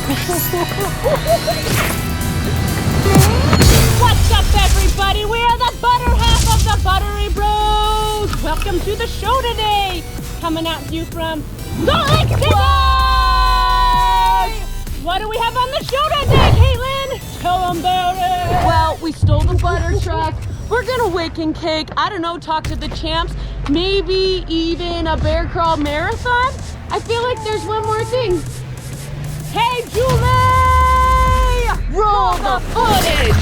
What's up, everybody? We are the butter half of the Buttery Bros. Welcome to the show today. Coming at you from Salt Lake City. What do we have on the show today, Caitlin? Tell them about it. Well, we stole the butter truck. We're gonna wake and cake. I don't know, talk to the champs. Maybe even a bear crawl marathon. I feel like there's one more thing. Hey, Julie! Roll the footage!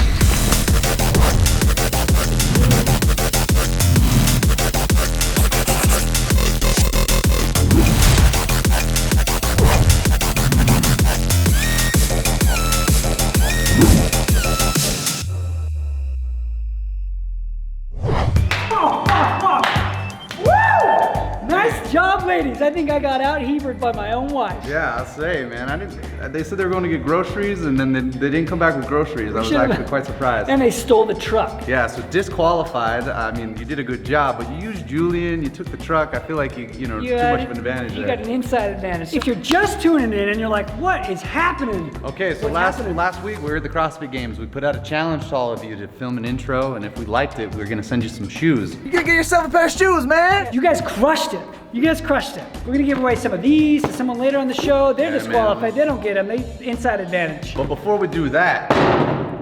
Ladies, I think I got out Hebered by my own wife. Yeah, I'll say, man. They said they were going to get groceries, and then they didn't come back with groceries. I was actually quite surprised. And they stole the truck. Yeah, so disqualified. I mean, you did a good job, but you used Julian, you took the truck. I feel like you know, too much of an advantage You there. got an inside advantage. If you're just tuning in and you're like, what is happening? Okay, so last week we were at the CrossFit Games. We put out a challenge to all of you to film an intro, and if we liked it, we were gonna send you some shoes. You gotta get yourself a pair of shoes, man! You guys crushed it. You guys crushed it. We're gonna give away some of these to someone later on the show. They're disqualified. They don't get them. They inside advantage. But before we do that,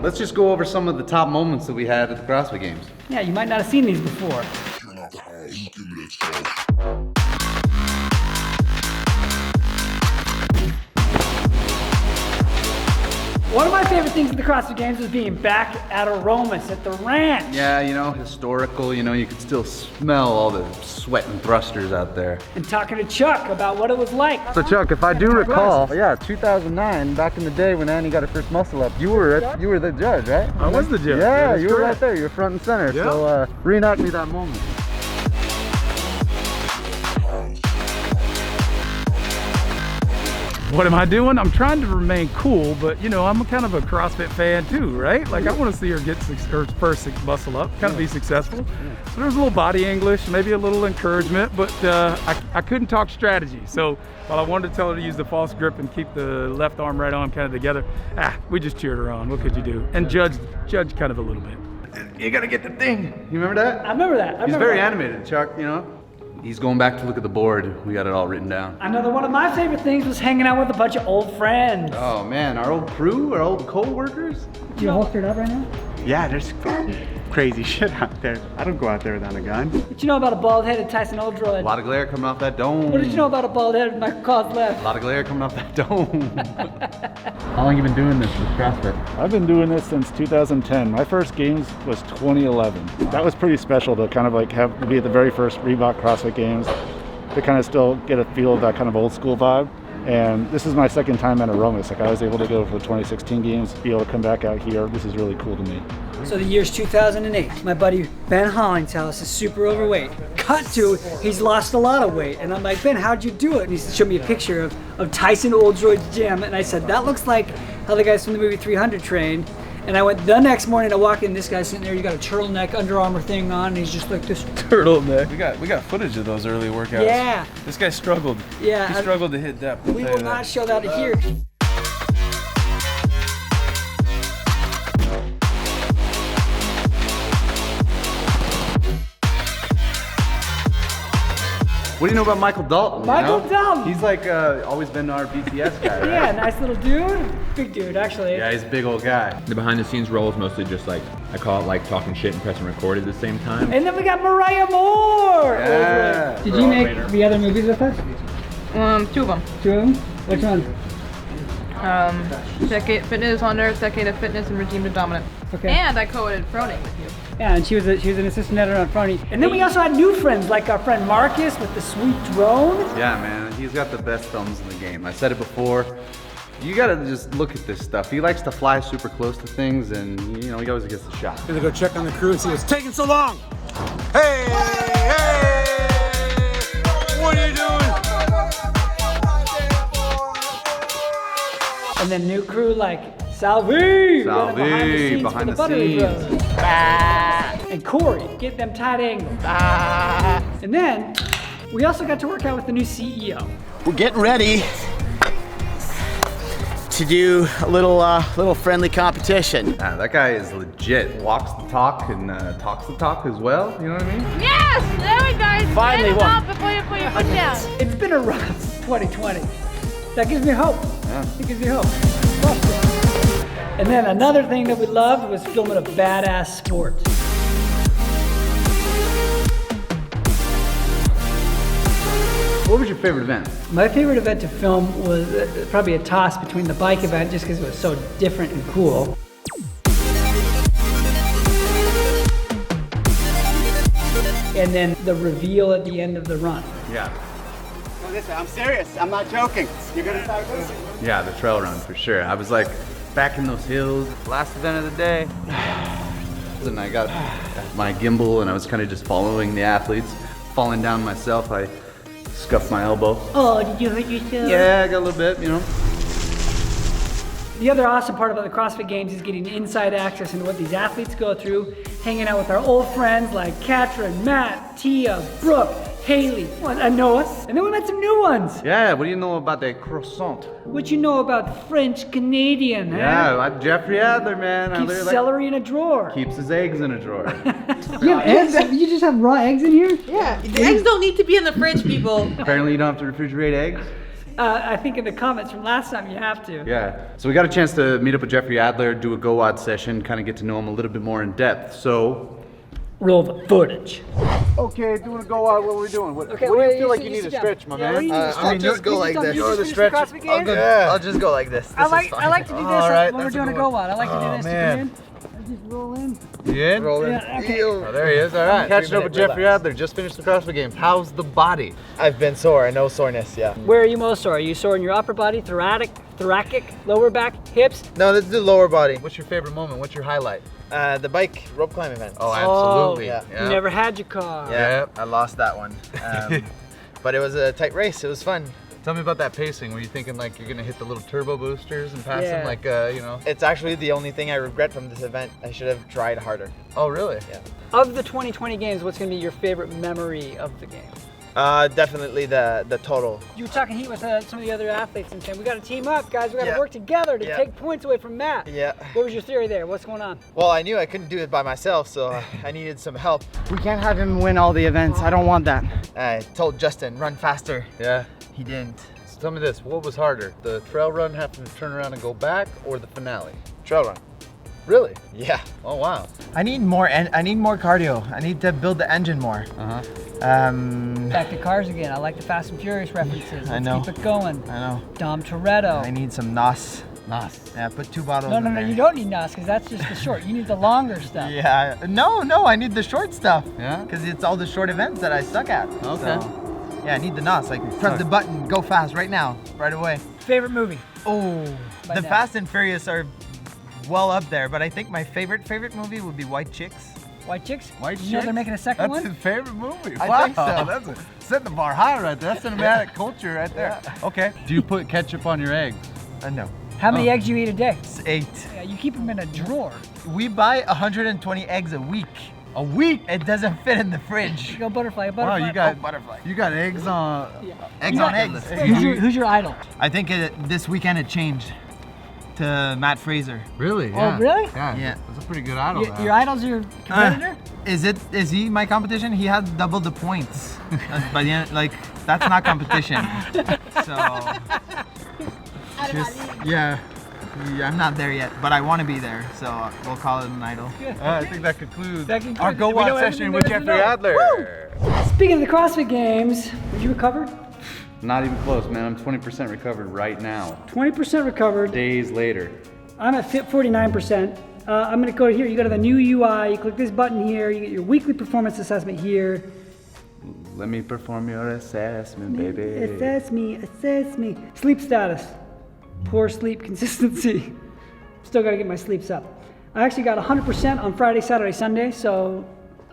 let's just go over some of the top moments that we had at the CrossFit Games. Yeah, you might not have seen these before. One of my favorite things at the CrossFit Games was being back at Aromas at the ranch. Yeah, you know, historical, you know, you could still smell all the sweat and thrusters out there. And talking to Chuck about what it was like. So Chuck, if I do recall, yeah, 2009, back in the day when Annie got her first muscle up, you were the judge, right? I was the judge. Yeah, you were right there, you were front and center. Yeah. So reenact me that moment. What am I doing? I'm trying to remain cool, but you know, I'm kind of a CrossFit fan too, right? Like I want to see her get her first muscle up, kind of be successful. So there's a little body English, maybe a little encouragement, but I couldn't talk strategy. So while I wanted to tell her to use the false grip and keep the left arm, right arm kind of together, we just cheered her on. What could you do? And judge kind of a little bit. You gotta get the thing. You remember that? I remember that. He's very animated, Chuck, you know? He's going back to look at the board. We got it all written down. Another one of my favorite things was hanging out with a bunch of old friends. Oh man, our old crew, our old co-workers. You holstered up right now? Yeah, there's crazy shit out there. I don't go out there without a gun. What you know about a bald-headed Tyson Oldroyd? A lot of glare coming off that dome. What did you know about a bald-headed Michael Cos left? A lot of glare coming off that dome. How long you been doing this with CrossFit? I've been doing this since 2010. My first games was 2011. That was pretty special to kind of like be at the very first Reebok CrossFit Games, to kind of still get a feel of that kind of old school vibe. And this is my second time at Aromas. Like I was able to go for the 2016 games, be able to come back out here. This is really cool to me. So the year's 2008. My buddy Ben Hollingshouse is super overweight. Cut to, he's lost a lot of weight. And I'm like, Ben, how'd you do it? And he showed me a picture of Tyson Oldroyd's gym. And I said, that looks like how the guys from the movie 300 trained. And I went the next morning, I walk in, this guy's sitting there, you got a turtleneck Under Armour thing on, and he's just like this. Turtleneck. We got footage of those early workouts. Yeah. This guy struggled. Yeah. He struggled to hit depth. We will not show that here. What do you know about Michael Dalton? Michael Dalton! He's like always been our BTS guy, right? Yeah, nice little dude. Big dude, actually. Yeah, he's a big old guy. The behind the scenes role is mostly just like, I call it like talking shit and pressing record at the same time. And then we got Mariah Moore! Yeah. Did you make the other movies with us? 2 of them. 2 of them? Which ones? Decade Fitness on Earth, Decade of Fitness, and Regime to Dominant. Okay. And I co-edited Froning with you. Yeah, and she was an assistant editor on Frony. And then we also had new friends, like our friend Marcus with the sweet drone. Yeah, man, he's got the best thumbs in the game. I said it before. You gotta just look at this stuff. He likes to fly super close to things, and you know, he always gets the shot. Gonna go check on the crew and see what's taking so long. Hey, hey, what are you doing? And then new crew like Salvi behind the scenes. And Corey, get them tight angles. And then we also got to work out with the new CEO. We're getting ready to do a little friendly competition. Nah, that guy is legit. Walks the talk and talks the talk as well. You know what I mean? Yes! There we go. Finally Stand won. up before you put your foot down. It's been a rough 2020. That gives me hope. Yeah. It gives me hope. And then another thing that we loved was filming a badass sport. What was your favorite event? My favorite event to film was probably a toss between the bike event, just because it was so different and cool. And then the reveal at the end of the run. Yeah. No, listen, I'm serious. I'm not joking. You're gonna start losing. Yeah, the trail run for sure. I was like back in those hills. Last event of the day. And I got my gimbal and I was kind of just following the athletes, falling down myself. I scuffed my elbow. Oh, did you hurt yourself? Yeah, I got a little bit, you know. The other awesome part about the CrossFit Games is getting inside access into what these athletes go through, hanging out with our old friends like Katrin, Matt, Tia, Brooke, Haley, and Noah. And then we met some new ones. Yeah, what do you know about the croissant? What you know about French Canadian, huh? Yeah, like Jeffrey Adler, man. Keeps literally celery in a drawer. keeps his eggs in a drawer. You have eggs? You just have raw eggs in here? Yeah, the eggs don't need to be in the fridge, people. Apparently you don't have to refrigerate eggs. I think in the comments from last time you have to. Yeah, so we got a chance to meet up with Jeffrey Adler, do a GOWOD session, kind of get to know him a little bit more in depth. So, Roll the footage. Okay, doing a GOWOD, what are we doing? What, Okay, what do wait, you feel like sit- you need sit to down. stretch, my Yeah, what do man? you need to I mean, stretch? just go like this. You're the the stretch. CrossFit Games? Yeah. I'll just go like this. I like to do this All right, when we're that's a doing a good GOWOD. one. I like to do Oh, this. man. To come in. I just roll in. You in? Roll in. Yeah, okay. Ew. Oh, there he is, all right. Catching up with Relax. Jeffrey Adler, just finished the CrossFit Games. How's the body? I've been sore, no soreness, yeah. Where are you most sore? Are you sore in your upper body, thoracic, lower back, hips? No, let's do lower body. What's your favorite moment? What's your highlight? The bike rope climb event. Oh, absolutely. yeah. You never had your car. Yeah, Yep. I lost that one. But it was a tight race. It was fun. Tell me about that pacing. Were you thinking like you're gonna hit the little turbo boosters and pass Yeah. them like, you know? It's actually the only thing I regret from this event. I should have tried harder. Oh, really? Yeah. Of the 2020 games, what's going to be your favorite memory of the game? Definitely the total. You were talking heat with some of the other athletes and saying, we got to team up, guys. We got to Yeah. work together to Yeah. take points away from Matt. Yeah. What was your theory there? What's going on? Well, I knew I couldn't do it by myself, so I needed some help. We can't have him win all the events. I don't want that. I told Justin, run faster. Yeah. He didn't. So tell me this, what was harder? The trail run having to turn around and go back or the finale? Trail run. Really? Yeah. Oh, wow. I need more cardio. I need to build the engine more. Back to cars again. I like the Fast and Furious references. I Let's know. keep it going. I know. Dom Toretto. I need some NOS. Nice. Yeah, put 2 bottles No, in there. you don't need NOS because that's just the short. You need the longer stuff. Yeah, no, I need the short stuff. Yeah? Because it's all the short events that I suck at. Okay. So, yeah, I need the NOS. Like, press the button, go fast right now, right away. Favorite movie? Oh, By the now. Fast and Furious are well up there, but I think my favorite movie would be White Chicks. White Chicks? White You know they're Chicks? making a second That's one? his favorite movie. I Wow, think so. That's setting the bar high right there. That's cinematic culture right there. Okay. Do you put ketchup on your eggs? No. How many eggs you eat a day? It's 8. Yeah, you keep them in a drawer. We buy 120 eggs a week. A week? It doesn't fit in the fridge. Go butterfly, Wow, butterfly. you got butterfly. You got eggs on. Eggs on eggs. Who's your idol? I think this weekend it changed to Matt Fraser. Really? Oh, really? Yeah. Yeah. That's a pretty good idol. Your idol's your competitor? Is he my competition? He had double the points. By the end, like that's not competition. So yeah, I'm not there yet, but I want to be there. So we'll call it an idol. I think that concludes That concludes our it. We know GOWOD everything session there with is to Jeffrey know. Adler. Speaking of the CrossFit Games, did you recover? Not even close, man. I'm 20% recovered right now. 20% recovered. Days later. I'm at 49%. I'm gonna go here. You go to the new UI. You click this button here. You get your weekly performance assessment here. Let me perform your assessment, baby. Assess me. Sleep status. Poor sleep consistency. Still gotta get my sleeps up. I actually got 100% on Friday, Saturday, Sunday, so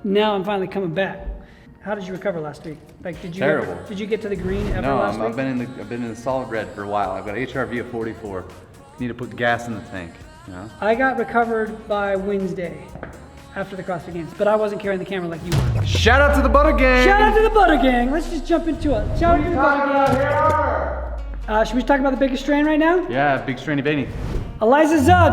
now I'm finally coming back. How did you recover last week? Like, did you Terrible. did you get to the green ever No, last week? I've been in the solid red for a while. I've got HRV of 44. Need to put gas in the tank. You know? I got recovered by Wednesday after the CrossFit Games, but I wasn't carrying the camera like you were. Shout out to the Butter Gang. Shout out to the Butter Gang. Let's just jump into it. Shout out to the Butter Gang. Should we talk about the biggest strain right now? Yeah, big strain of any. Eliza Zug,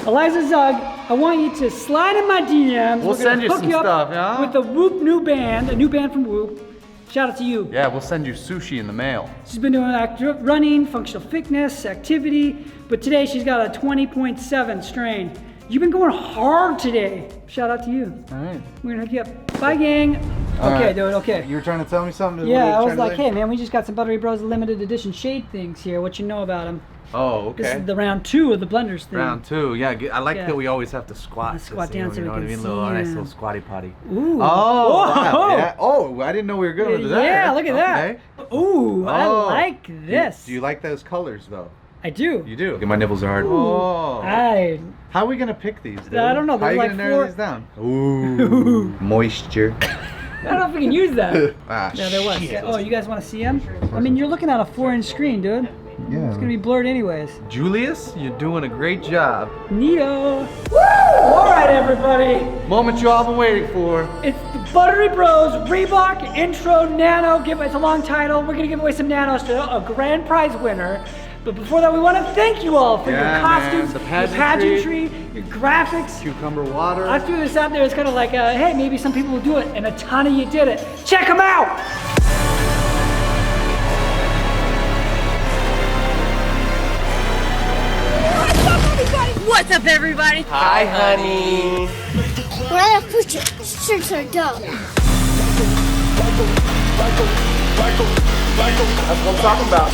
I want you to slide in my DMs. We'll send you some stuff, yeah? With a Whoop new band, a new band from Whoop. Shout out to you. Yeah, we'll send you sushi in the mail. She's been doing running, functional fitness, activity, but today she's got a 20.7 strain. You've been going hard today. Shout out to you. All right. We're gonna hook you up. Bye, gang. Okay, dude, okay. You were trying to tell me something? Yeah, I was like, hey, man, we just got some Buttery Bros limited edition shade things here. What you know about them? Oh, okay. This is the round 2 of the blenders thing. Round 2, yeah. I like that we always have to squat. Squat down so you know we what I can mean? see. Little nice little squatty potty. Ooh. Oh, wow. Yeah. Oh, I didn't know we were good with that. Yeah, look at that. Ooh, I like this. Do you like those colors though? I do. You do? My nipples are hard. Oh. How are we gonna pick these, dude? I don't know. How are you like gonna narrow these down? Ooh. Moisture. I don't know if we can use that. Ah, yeah, there was. shit. Oh, you guys want to see them? I mean, you're looking at a 4-inch screen, dude. Yeah. It's gonna be blurred anyways. Julius, you're doing a great job. Neato. Woo! All right, everybody. Moment you all been waiting for. It's the Buttery Bros Reebok Intro Nano giveaway. It's a long title. We're gonna give away some Nanos to a grand prize winner. But before that, we want to thank you all for your costumes, man, your pageantry, your graphics. Cucumber water. I threw this out there. It's kind of like, hey, maybe some people will do it, and a ton of you did it. Check them out. What's up, everybody? Hi, honey. We're out of future. Shirts are dope. That's what I'm talking about.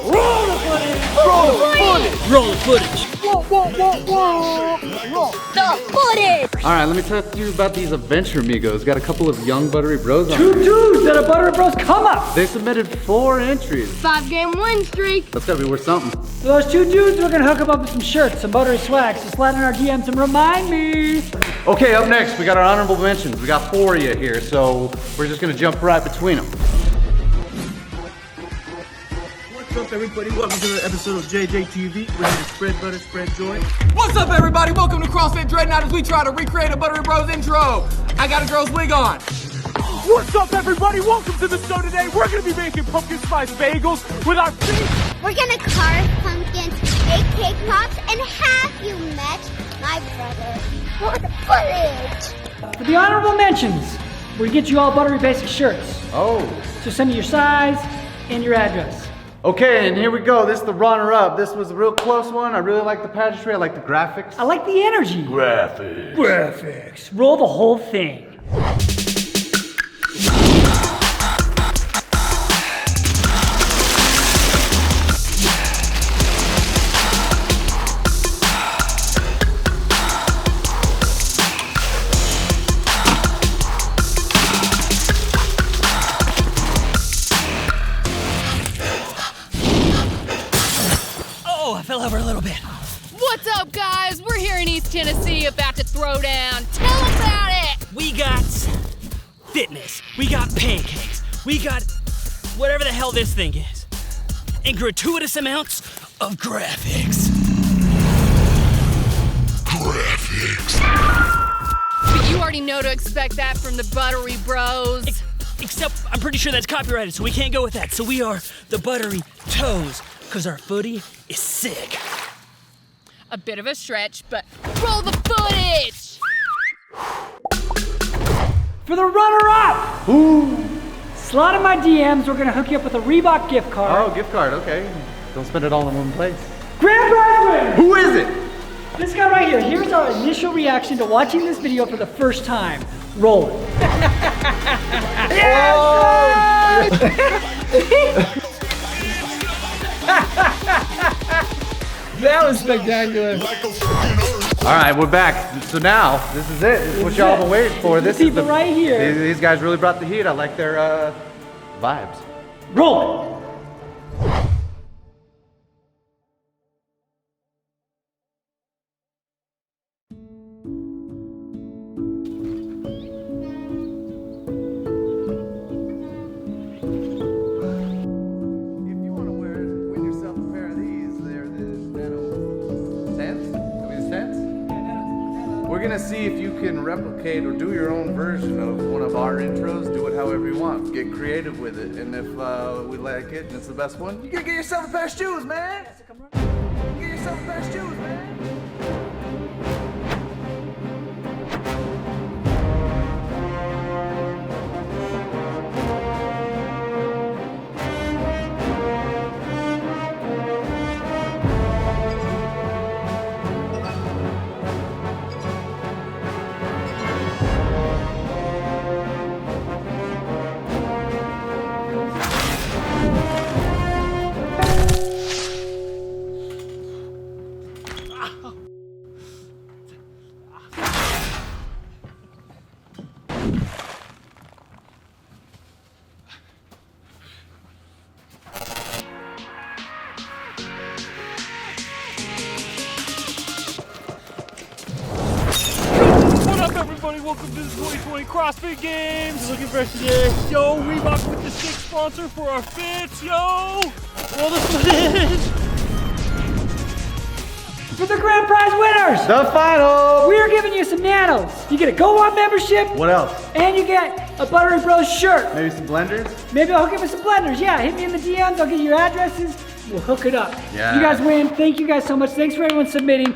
Roll the footage. Roll the footage. Roll the footage. Whoa, whoa, whoa, whoa. Roll the footage. All right, let me tell you about these Adventure Amigos. Got a couple of young Buttery Bros on 2 dudes that are Buttery Bros come up. They submitted 4 entries. 5-game win streak. That's gotta be worth something. For those 2 dudes, we're gonna hook them up with some shirts, some Buttery swag. So slide in our DMs and remind me. Okay, up next, we got our honorable mentions. We got 4 of you here, so we're just gonna jump right between them. What's up, everybody? Welcome to the episode of JJTV. We're here to spread butter, spread joy. What's up, everybody? Welcome to CrossFit Dreadnought as we try to recreate a Buttery Bros intro. I got a girl's wig on. What's up, everybody? Welcome to the show today. We're going to be making pumpkin spice bagels with our feet. We're gonna carve pumpkins, make cake pops, and have you met my brother for the footage. For the honorable mentions, we're gonna get you all Buttery basic shirts. Oh. So send me your size and your address. Okay, and here we go. This is the runner-up. This was a real close one. I really like the pageantry. I like the graphics. I like the energy. Graphics. Roll the whole thing. Over a little bit. What's up, guys? We're here in East Tennessee about to throw down. Tell them about it. We got fitness. We got pancakes. We got whatever the hell this thing is. And gratuitous amounts of graphics. But you already know to expect that from the Buttery Bros. Except I'm pretty sure that's copyrighted, so we can't go with that. So we are the Buttery Toes, because our footy is sick. A bit of a stretch, but roll the footage! For the runner-up! Ooh! Slide in my DMs, we're gonna hook you up with a Reebok gift card. Oh, gift card, okay. Don't spend it all in one place. Grand prize winner! Who is it? This guy right here. Here's our initial reaction to watching this video for the first time. Roll it. That was spectacular. All right, we're back. So now, this is it. This is what y'all been waiting for. This is people right here. These guys really brought the heat. I like their vibes. Roll it. gonna see if you can replicate or do your own version of one of our intros. Do it however you want. Get creative with it. And if we like it and it's the best one, you gotta get yourself a pair of shoes, man. Get yourself a pair of shoes, man. Welcome to the 2020 CrossFit Games. Looking fresh today. Yo, Reebok with the sick sponsor for our fits. Yo, all the footage. For the grand prize winners, the final, we are giving you some Nanos. You get a GOWOD membership. What else? And you get a Buttery Bros shirt. Maybe some blenders? Maybe I'll give us some blenders. Yeah, hit me in the DMs. I'll get your addresses. We'll hook it up. Yeah. You guys win. Thank you guys so much. Thanks for everyone submitting.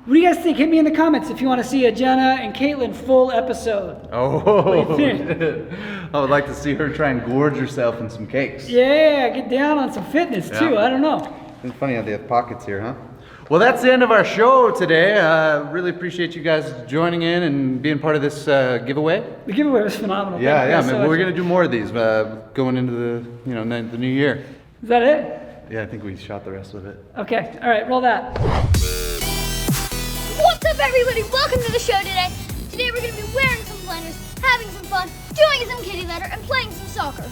What do you guys think? Hit me in the comments if you want to see a Jenna and Caitlin full episode. Oh, what do you think? I would like to see her try and gorge herself in some cakes. Yeah, get down on some fitness too. I don't know. It's funny how they have pockets here, huh? Well, that's the end of our show today. Really appreciate you guys joining in and being part of this giveaway. The giveaway was phenomenal. Yeah, man, we're gonna do more of these going into the the new year. Is that it? Yeah, I think we shot the rest of it. Okay, all right, roll that. What's up, everybody? Welcome to the show today. Today we're going to be wearing some blenders, having some fun, doing some kitty litter, and playing some soccer.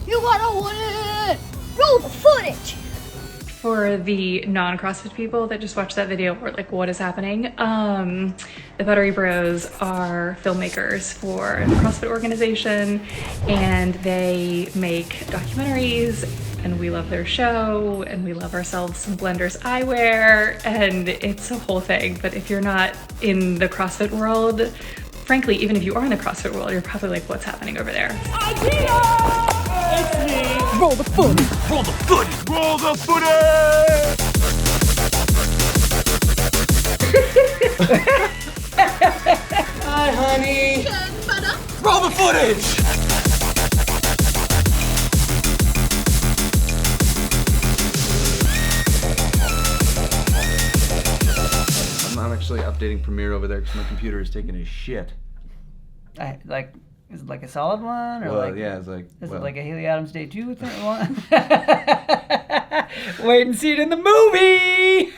You gotta win! Roll the footage! For the non-CrossFit people that just watched that video or like what is happening, the Buttery Bros are filmmakers for the CrossFit organization, and they make documentaries, and we love their show, and we love ourselves some Blenders Eyewear, and it's a whole thing. But if you're not in the CrossFit world, frankly, even if you are in the CrossFit world, you're probably like, what's happening over there? It's me. Roll the footage. Roll the footage. Roll the footage. Hi, honey. Roll the footage. I'm actually updating Premiere over there because my computer is taking a shit. Is it like a solid one, or well, yeah, it's like. Is it like a Haley Adams Day 2 one? Wait and see it in the movie.